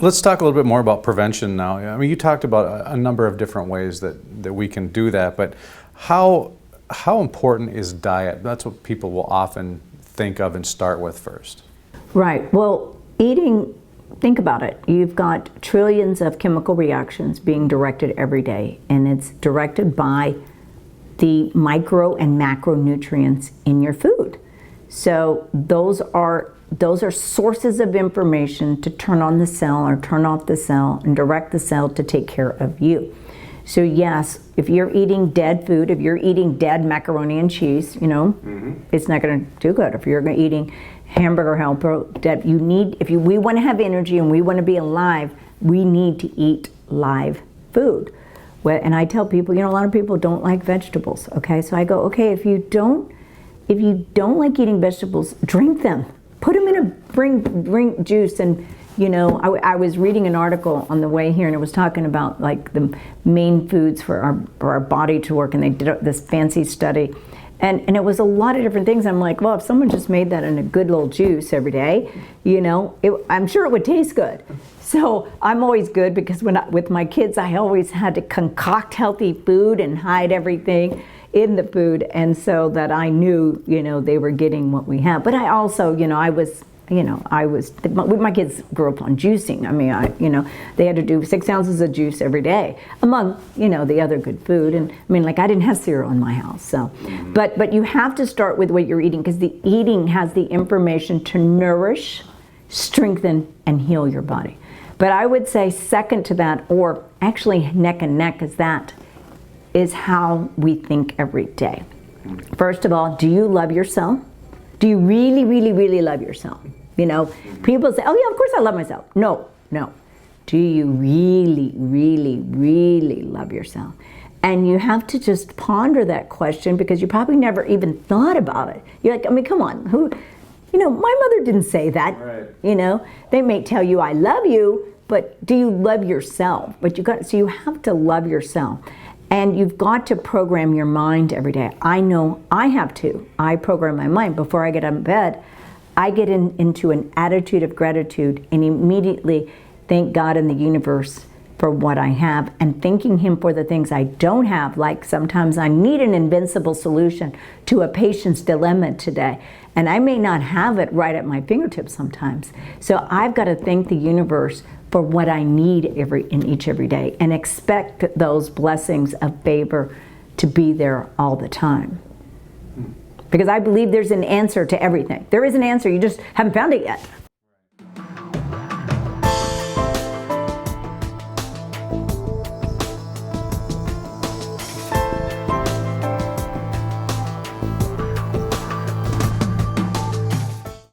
Let's talk a little bit more about prevention now. I mean, you talked about a number of different ways that we can do that, but how important is diet? That's what people will often think of and start with first. Right. Well, eating, think about it. You've got trillions of chemical reactions being directed every day, and it's directed by the micro and macronutrients in your food. So those are sources of information to turn on the cell or turn off the cell and direct the cell to take care of you. So yes, if you're eating dead food, if you're eating dead macaroni and cheese, it's not going to do good. If you're eating hamburger helper, we want to have energy and we want to be alive, we need to eat live food. And I tell people, a lot of people don't like vegetables. Okay, so I go, okay, if you don't like eating vegetables, drink them. Put them in a bring juice. And I was reading an article on the way here, and it was talking about like the main foods for our body to work, and they did this fancy study, and it was a lot of different things. I'm like, well, if someone just made that in a good little juice every day, I'm sure it would taste good. So I'm always good, because with my kids, I always had to concoct healthy food and hide everything in the food, and so that I knew, they were getting what we have. But I also, my kids grew up on juicing. I mean, they had to do 6 ounces of juice every day, among, the other good food. And I mean, I didn't have cereal in my house. So, but you have to start with what you're eating, because the eating has the information to nourish, strengthen, and heal your body. But I would say second to that, or actually neck and neck, is how we think every day. First of all, do you love yourself? Do you really, really, really love yourself? People say, oh yeah, of course I love myself. No. Do you really, really, really love yourself? And you have to just ponder that question, because you probably never even thought about it. You're like, I mean, come on, my mother didn't say that. Right. They may tell you, I love you, but do you love yourself? So you have to love yourself. And you've got to program your mind every day. I know I have to. I program my mind. Before I get out of bed, I get into an attitude of gratitude and immediately thank God and the universe for what I have, and thanking Him for the things I don't have. Like sometimes I need an invincible solution to a patient's dilemma today, and I may not have it right at my fingertips sometimes. So I've got to thank the universe for what I need every day, and expect those blessings of favor to be there all the time. Because I believe there's an answer to everything. There is an answer, you just haven't found it yet.